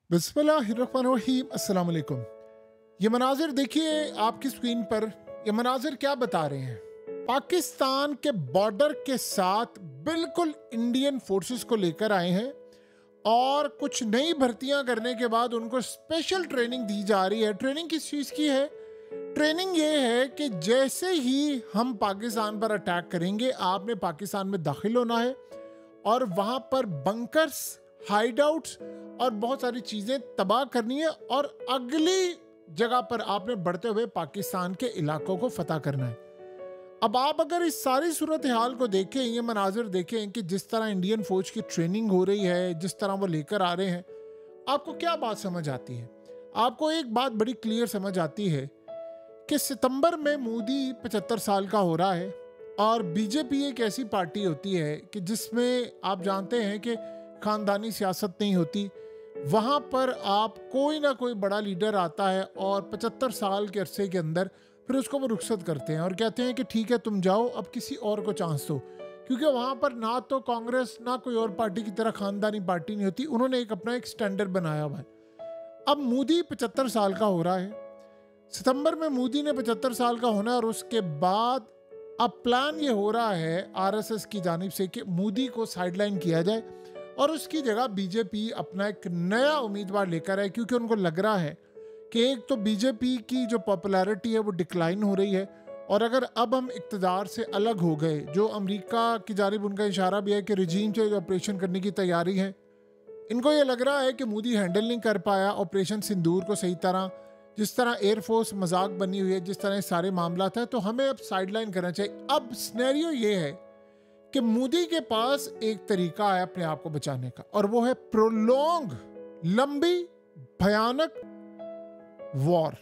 बिस्मिल्लाहिर्रहमानिर्रहीम। अस्सलाम वालेकुम। ये मनाजिर देखिए आपकी स्क्रीन पर। ये मनाजिर क्या बता रहे हैं? पाकिस्तान के बॉर्डर के साथ बिल्कुल इंडियन फोर्सेस को लेकर आए हैं और कुछ नई भर्तियां करने के बाद उनको स्पेशल ट्रेनिंग दी जा रही है। ट्रेनिंग किस चीज़ की है? ट्रेनिंग ये है कि जैसे ही हम पाकिस्तान पर अटैक करेंगे, आपने पाकिस्तान में दाखिल होना है और वहाँ पर बंकर्स, हाइडआउट्स और बहुत सारी चीज़ें तबाह करनी है और अगली जगह पर आपने बढ़ते हुए पाकिस्तान के इलाकों को फतह करना है। अब आप अगर इस सारी सूरत हाल को देखें, ये मनाजिर देखें कि जिस तरह इंडियन फौज की ट्रेनिंग हो रही है, जिस तरह वो लेकर आ रहे हैं, आपको क्या बात समझ आती है? आपको एक बात बड़ी क्लियर समझ आती है कि सितंबर में मोदी 75 साल का हो रहा है और बीजेपी एक ऐसी पार्टी होती है कि जिसमें आप जानते हैं कि ख़ानदानी सियासत नहीं होती। वहाँ पर आप कोई ना कोई बड़ा लीडर आता है और 75 साल के अरसे के अंदर फिर उसको वो रुखसत करते हैं और कहते हैं कि ठीक है, तुम जाओ, अब किसी और को चांस दो। क्योंकि वहाँ पर ना तो कांग्रेस ना कोई और पार्टी की तरह ख़ानदानी पार्टी नहीं होती। उन्होंने अपना एक स्टैंडर्ड बनाया हुआ है। अब मोदी 75 साल का हो रहा है। सितंबर में मोदी ने 75 साल का होना और उसके बाद अब प्लान ये हो रहा है आरएसएस की जानिब से कि मोदी को साइडलाइन किया जाए और उसकी जगह बीजेपी अपना एक नया उम्मीदवार लेकर आए। क्योंकि उनको लग रहा है कि एक तो बीजेपी की जो पॉपुलैरिटी है वो डिक्लाइन हो रही है और अगर अब हम इक़्तिदार से अलग हो गए, जो अमेरिका की जानिब उनका इशारा भी है कि रिजीम चेंज ऑपरेशन करने की तैयारी है, इनको ये लग रहा है कि मोदी हैंडल नहीं कर पाया ऑपरेशन सिंदूर को सही तरह, जिस तरह एयरफोर्स मजाक बनी हुई है, जिस तरह सारे मामला है, तो हमें अब साइडलाइन करना चाहिए। अब सिनेरियो ये है कि मोदी के पास एक तरीका है अपने आप को बचाने का और वो है प्रोलॉन्ग, लंबी, भयानक वॉर।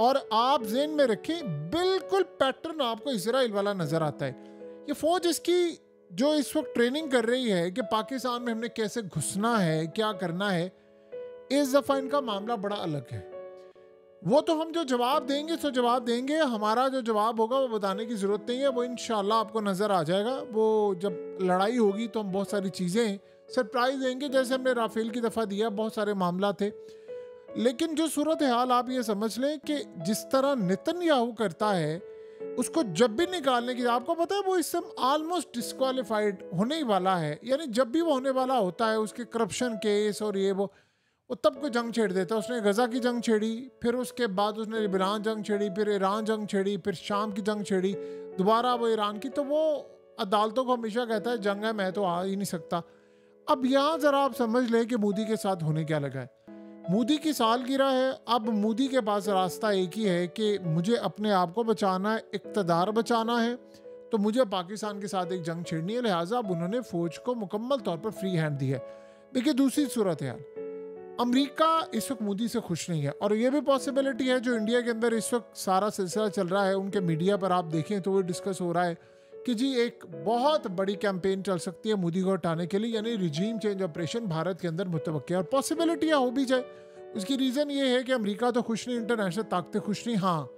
और आप ज़हन में रखें, बिल्कुल पैटर्न आपको इजराइल वाला नजर आता है। ये फौज इसकी जो इस वक्त ट्रेनिंग कर रही है कि पाकिस्तान में हमने कैसे घुसना है, क्या करना है, इस दफा इनका मामला बड़ा अलग है। वो तो हम जो जवाब देंगे सो जवाब देंगे, हमारा जो जवाब होगा वो बताने की ज़रूरत नहीं है, वो इंशाल्लाह आपको नज़र आ जाएगा। वो जब लड़ाई होगी तो हम बहुत सारी चीज़ें सरप्राइज देंगे, जैसे हमने राफेल की दफ़ा दिया, बहुत सारे मामला थे। लेकिन जो सूरत हाल आप ये समझ लें कि जिस तरह नेतन्याहू करता है, उसको जब भी निकालने की, आपको पता है वो इस समय ऑलमोस्ट डिस्क्वालीफाइड होने ही वाला है। यानी जब भी वो होने वाला होता है, उसके करप्शन केस और ये वो तब कोई जंग छेड़ देता है। उसने गज़ा की जंग छेड़ी, फिर उसके बाद उसने लिबनान जंग छेड़ी, फिर ईरान जंग छेड़ी, फिर शाम की जंग छेड़ी, दोबारा वो ईरान की। तो वो अदालतों को हमेशा कहता है जंग है, मैं तो आ ही नहीं सकता। अब यहाँ ज़रा आप समझ लें कि मोदी के साथ होने क्या लगा है। मोदी की सालगिरह है। अब मोदी के पास रास्ता एक ही है कि मुझे अपने आप को बचाना है, इक़्तिदार बचाना है, तो मुझे पाकिस्तान के साथ एक जंग छेड़नी है। लिहाजा अब उन्होंने फ़ौज को मुकम्मल तौर पर फ्री हैंड दी है। देखिए दूसरी सूरत है, अमेरिका इस वक्त मोदी से खुश नहीं है और ये भी पॉसिबिलिटी है जो इंडिया के अंदर इस वक्त सारा सिलसिला चल रहा है, उनके मीडिया पर आप देखें तो वो डिस्कस हो रहा है कि जी एक बहुत बड़ी कैंपेन चल सकती है मोदी को हटाने के लिए, यानी रिजीम चेंज ऑपरेशन भारत के अंदर मुतवक्किल है। और पॉसिबिलिटियाँ हो भी जाए, उसकी रीज़न ये है कि अमेरिका तो खुश नहीं, इंटरनेशनल ताकतें खुश नहीं। हाँ,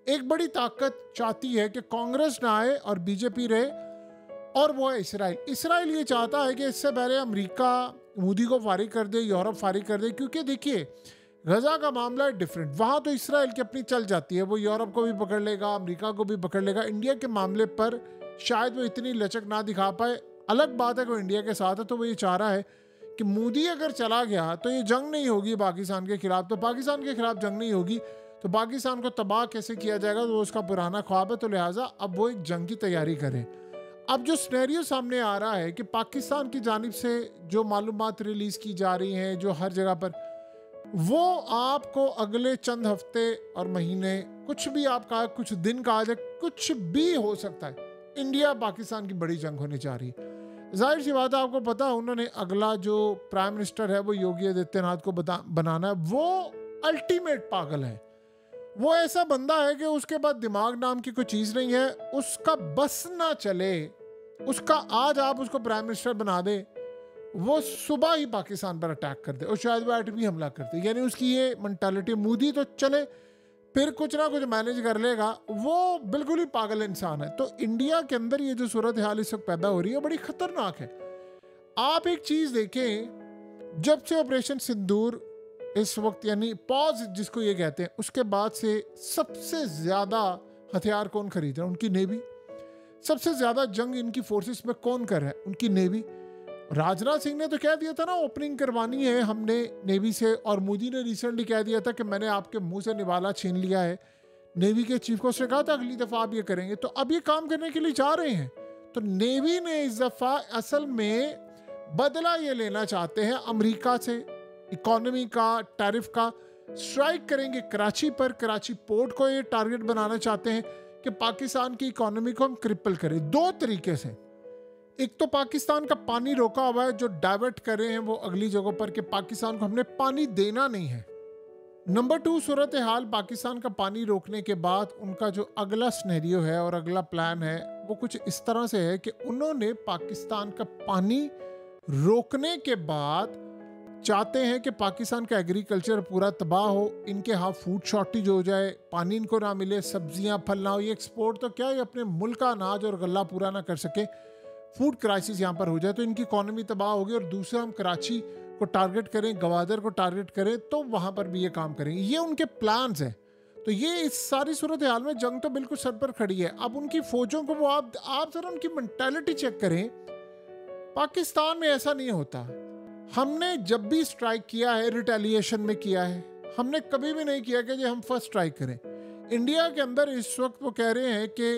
एक बड़ी ताकत चाहती है कि कांग्रेस ना आए और बीजेपी रहे, और वो है इसराइल। इसराइल ये चाहता है कि इससे पहले अमेरिका मोदी को फारिग कर दे, यूरोप फारिग कर दे। क्योंकि देखिए गजा का मामला है डिफरेंट, वहाँ तो इसराइल की अपनी चल जाती है, वो यूरोप को भी पकड़ लेगा, अमेरिका को भी पकड़ लेगा। इंडिया के मामले पर शायद वो इतनी लचक ना दिखा पाए। अलग बात है कि वो इंडिया के साथ है, तो वो ये चाह रहा है कि मोदी अगर चला गया तो ये जंग नहीं होगी पाकिस्तान के खिलाफ, तो पाकिस्तान के खिलाफ जंग नहीं होगी, तो पाकिस्तान को तबाह कैसे किया जाएगा, तो वो उसका पुराना ख्वाब है। तो लिहाजा अब वो एक जंग की तैयारी करें। अब जो सिनेरियो सामने आ रहा है कि पाकिस्तान की जानिब से जो मालूमात रिलीज़ की जा रही हैं, जो हर जगह पर, वो आपको अगले चंद हफ्ते और महीने, कुछ भी आपका कुछ दिन कहा जाए, कुछ भी हो सकता है। इंडिया पाकिस्तान की बड़ी जंग होने जा रही है। जाहिर सी बात है, आपको पता है उन्होंने अगला जो प्राइम मिनिस्टर है वो योगी आदित्यनाथ को बनाना है। वो अल्टीमेट पागल है, वो ऐसा बंदा है कि उसके पास दिमाग नाम की कोई चीज़ नहीं है, उसका बस ना चले, उसका आज आप उसको प्राइम मिनिस्टर बना दे, वो सुबह ही पाकिस्तान पर अटैक कर दे और शायद वो एटमी हमला कर दे। यानी उसकी ये मेंटालिटी, मोदी तो चले फिर कुछ ना कुछ मैनेज कर लेगा, वो बिल्कुल ही पागल इंसान है। तो इंडिया के अंदर ये जो सूरत हाल इस वक्त पैदा हो रही है बड़ी खतरनाक है। आप एक चीज़ देखें, जब से ऑपरेशन सिंदूर इस वक्त, यानी पॉज जिसको ये कहते हैं, उसके बाद से सबसे ज्यादा हथियार कौन खरीद रहा है? उनकी नेवी। सबसे ज्यादा जंग इनकी फोर्सेस में कौन कर रहा है? उनकी नेवी। राजनाथ सिंह ने तो कह दिया था ना, ओपनिंग करवानी है हमने नेवी से, और मोदी ने रिसेंटली कह दिया था कि मैंने आपके मुंह से निवाला छीन लिया है। नेवी के चीफ को उसने कहा था अगली दफा आप ये करेंगे, तो अब ये काम करने के लिए जा रहे हैं। तो नेवी ने इस दफा असल में बदला ये लेना चाहते हैं अमेरिका से, इकोनॉमी का, टैरिफ का। स्ट्राइक करेंगे कराची पर, कराची पोर्ट को ये टारगेट बनाना चाहते हैं कि पाकिस्तान की इकोनॉमी को हम क्रिपल करें। दो तरीके से, एक तो पाकिस्तान का पानी रोका हुआ है जो डाइवर्ट कर रहे हैं वो अगली जगहों पर, कि पाकिस्तान को हमने पानी देना नहीं है। नंबर 2, सूरत हाल पाकिस्तान का पानी रोकने के बाद उनका जो अगला सिनेरियो है और अगला प्लान है वो कुछ इस तरह से है कि उन्होंने पाकिस्तान का पानी रोकने के बाद चाहते हैं कि पाकिस्तान का एग्रीकल्चर पूरा तबाह हो, इनके यहाँ फूड शॉर्टेज हो जाए, पानी इनको ना मिले, सब्जियां फल ना हो, ये एक्सपोर्ट तो क्या, ये अपने मुल्क का अनाज और गल्ला पूरा ना कर सके, फूड क्राइसिस यहाँ पर हो जाए तो इनकी इकोनॉमी तबाह होगी। और दूसरा, हम कराची को टारगेट करें, गवादर को टारगेट करें, तो वहाँ पर भी ये काम करेंगे। ये उनके प्लान्स हैं। तो ये इस सारी सूरत हाल में जंग तो बिल्कुल सर पर खड़ी है। अब उनकी फौजों को वो आप जरा उनकी मेंटालिटी चेक करें। पाकिस्तान में ऐसा नहीं होता। हमने जब भी स्ट्राइक किया है रिटेलिएशन में किया है, हमने कभी भी नहीं किया कि जी हम फर्स्ट स्ट्राइक करें। इंडिया के अंदर इस वक्त वो कह रहे हैं कि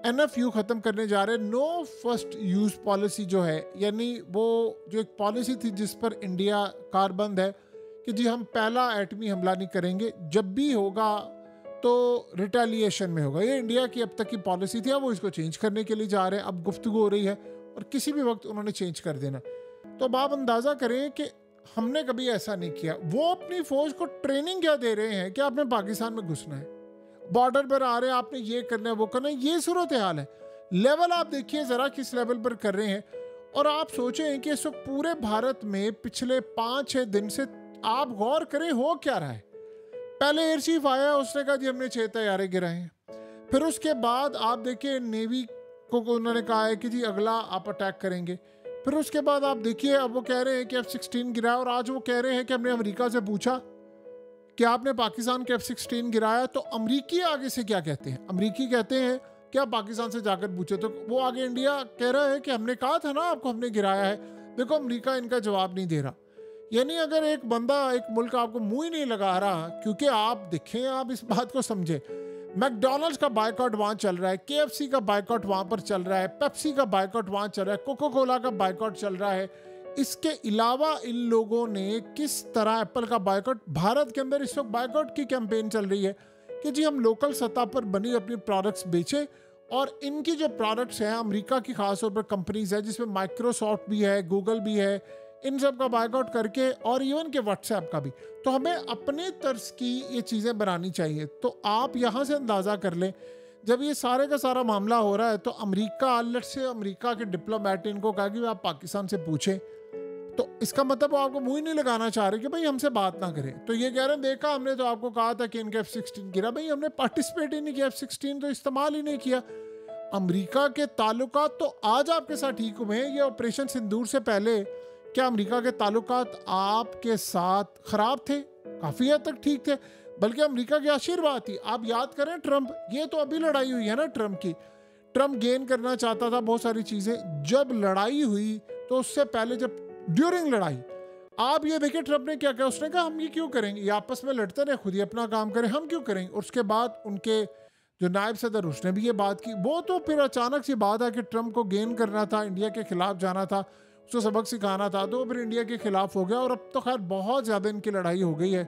NFU ख़त्म करने जा रहे हैं, नो फर्स्ट यूज़ पॉलिसी जो है, यानी वो जो एक पॉलिसी थी जिस पर इंडिया कारबंद है कि जी हम पहला एटमी हमला नहीं करेंगे, जब भी होगा तो रिटेलिएशन में होगा। ये इंडिया की अब तक की पॉलिसी थी, अब वो इसको चेंज करने के लिए जा रहे हैं। अब गुफ्तगू हो रही है और किसी भी वक्त उन्होंने चेंज कर देना। तो अब आप अंदाज़ा करें कि हमने कभी ऐसा नहीं किया। वो अपनी फ़ौज को ट्रेनिंग क्या दे रहे हैं कि आपने पाकिस्तान में घुसना है, बॉर्डर पर आ रहे हैं, आपने ये करना है, वो करना है। ये सूरत हाल है। लेवल आप देखिए ज़रा किस लेवल पर कर रहे हैं। और आप सोचें कि इस वक्त पूरे भारत में पिछले 5-6 दिन से आप गौर करें हो क्या रहा है। पहले एयर चीफ आया, उसने कहा जी हमने 6 तैयारे गिराए हैं। फिर उसके बाद आप देखिए नेवी को उन्होंने कहा है कि जी अगला आप अटैक करेंगे। फिर उसके बाद आप देखिए अब वो कह रहे हैं कि F-16 गिराया, और आज वो कह रहे हैं कि हमने अमेरिका से पूछा कि आपने पाकिस्तान के F-16 गिराया, तो अमरीकी आगे से क्या कहते हैं? अमरीकी कहते हैं कि आप पाकिस्तान से जाकर पूछे, तो वो आगे इंडिया कह रहा है कि हमने कहा था ना आपको हमने गिराया है। देखो अमरीका इनका जवाब नहीं दे रहा। यानी अगर एक बंदा, एक मुल्क आपको मुंह ही नहीं लगा रहा, क्योंकि आप देखें, आप इस बात को समझे, मैकडॉनल्ड्स का बायकॉट वहाँ चल रहा है, KFC का बायकॉट वहाँ पर चल रहा है, पेप्सी का बायकॉट वहाँ चल रहा है, कोका कोला का बायकॉट चल रहा है। इसके अलावा इन लोगों ने किस तरह एप्पल का बायकॉट, भारत के अंदर इस वक्त बायकॉट की कैंपेन चल रही है कि जी हम लोकल सतह पर बनी अपनी प्रोडक्ट्स बेचें। और इनकी जो प्रोडक्ट्स हैं अमेरिका की खास तौर पर कंपनीज है जिसमें माइक्रोसॉफ्ट भी है, गूगल भी है, इन सब का बायकॉट करके, और इवन के व्हाट्सएप का भी। तो हमें अपने तर्ज की ये चीज़ें बनानी चाहिए। तो आप यहाँ से अंदाज़ा कर लें, जब ये सारे का सारा मामला हो रहा है तो अमेरिका, लेट्स से अमेरिका के डिप्लोमेट इनको कहा कि आप पाकिस्तान से पूछें, तो इसका मतलब वो आपको मुंह ही नहीं लगाना चाह रहे कि भाई हमसे बात ना करें। तो ये कह रहे हैं देखा हमने तो आपको कहा था कि इनका F-16 गिरा, भाई हमने पार्टिसिपेट ही नहीं किया, F-16 तो इस्तेमाल ही नहीं किया। अमेरिका के ताल्लुकात तो आज आपके साथ ठीक हुए हैं, ये ऑपरेशन सिंदूर से पहले क्या अमेरिका के ताल्लुकात आपके साथ ख़राब थे? काफ़ी हद तक ठीक थे, बल्कि अमेरिका की आशीर्वाद थी। आप याद करें ट्रंप, ये तो अभी लड़ाई हुई है ना ट्रंप की, ट्रंप गेन करना चाहता था बहुत सारी चीज़ें। जब लड़ाई हुई तो उससे पहले, जब ड्यूरिंग लड़ाई, आप ये देखिए ट्रंप ने क्या कहा, उसने कहा हम ये क्यों करेंगे, ये आपस में लड़ते रहे, खुद ही अपना काम करें, हम क्यों करेंगे। और उसके बाद उनके जो नायब सदर, उसने भी ये बात की। वो तो फिर अचानक सी बात है कि ट्रंप को गेन करना था, इंडिया के खिलाफ जाना था, उसको सबक सिखाना था, तो फिर इंडिया के खिलाफ हो गया। और अब तो खैर बहुत ज़्यादा इनकी लड़ाई हो गई है।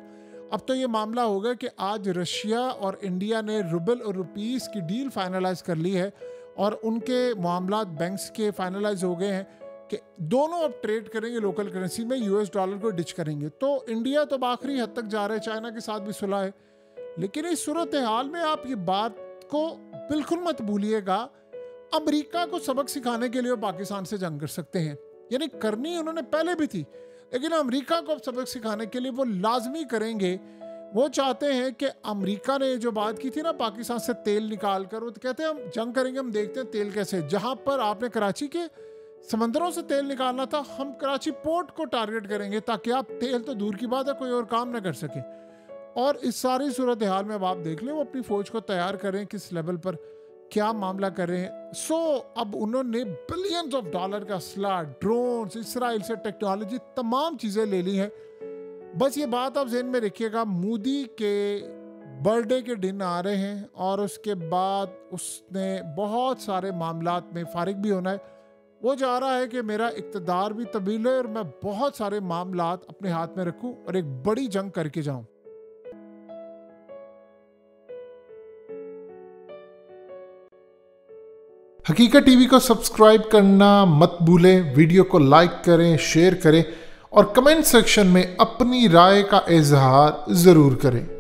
अब तो ये मामला हो गया कि आज रशिया और इंडिया ने रूबल और रुपीस की डील फाइनलाइज कर ली है, और उनके मामलात बैंक्स के फाइनलाइज हो गए हैं कि दोनों अब ट्रेड करेंगे लोकल करेंसी में, US डॉलर को डिच करेंगे। तो इंडिया तो आखिरी हद तक जा रहा है, चाइना के साथ भी सुलह है। लेकिन इस सूरत हाल में आप ये बात को बिल्कुल मत भूलिएगा, अमेरिका को सबक सिखाने के लिए वो पाकिस्तान से जंग कर सकते हैं, यानी करनी उन्होंने पहले भी थी, लेकिन अमेरिका को अब सबक सिखाने के लिए वो लाजमी करेंगे। वो चाहते हैं कि अमेरिका ने जो बात की थी ना पाकिस्तान से तेल निकाल कर, वो तो कहते हैं हम जंग करेंगे, हम देखते हैं तेल कैसे, जहां पर आपने कराची के समंदरों से तेल निकालना था, हम कराची पोर्ट को टारगेट करेंगे ताकि आप तेल तो दूर की बात है कोई और काम ना कर सके। और इस सारी सूरत हाल में अब आप देख लें वो अपनी फौज को तैयार करें किस लेवल पर क्या मामला कर रहे हैं। अब उन्होंने बिलियंस ऑफ डॉलर का असला, ड्रोन्स, इसराइल से टेक्नोलॉजी, तमाम चीज़ें ले ली हैं। बस ये बात आप ज़हन में रखिएगा, मोदी के बर्थडे के दिन आ रहे हैं और उसके बाद उसने बहुत सारे मामलात में फारिग भी होना है। वो चाह रहा है कि मेरा इक़्तिदार भी तब्दील है और मैं बहुत सारे मामलात अपने हाथ में रखूं और एक बड़ी जंग करके जाऊं। हकीकत टीवी को सब्सक्राइब करना मत भूलें, वीडियो को लाइक करें, शेयर करें और कमेंट सेक्शन में अपनी राय का इजहार ज़रूर करें।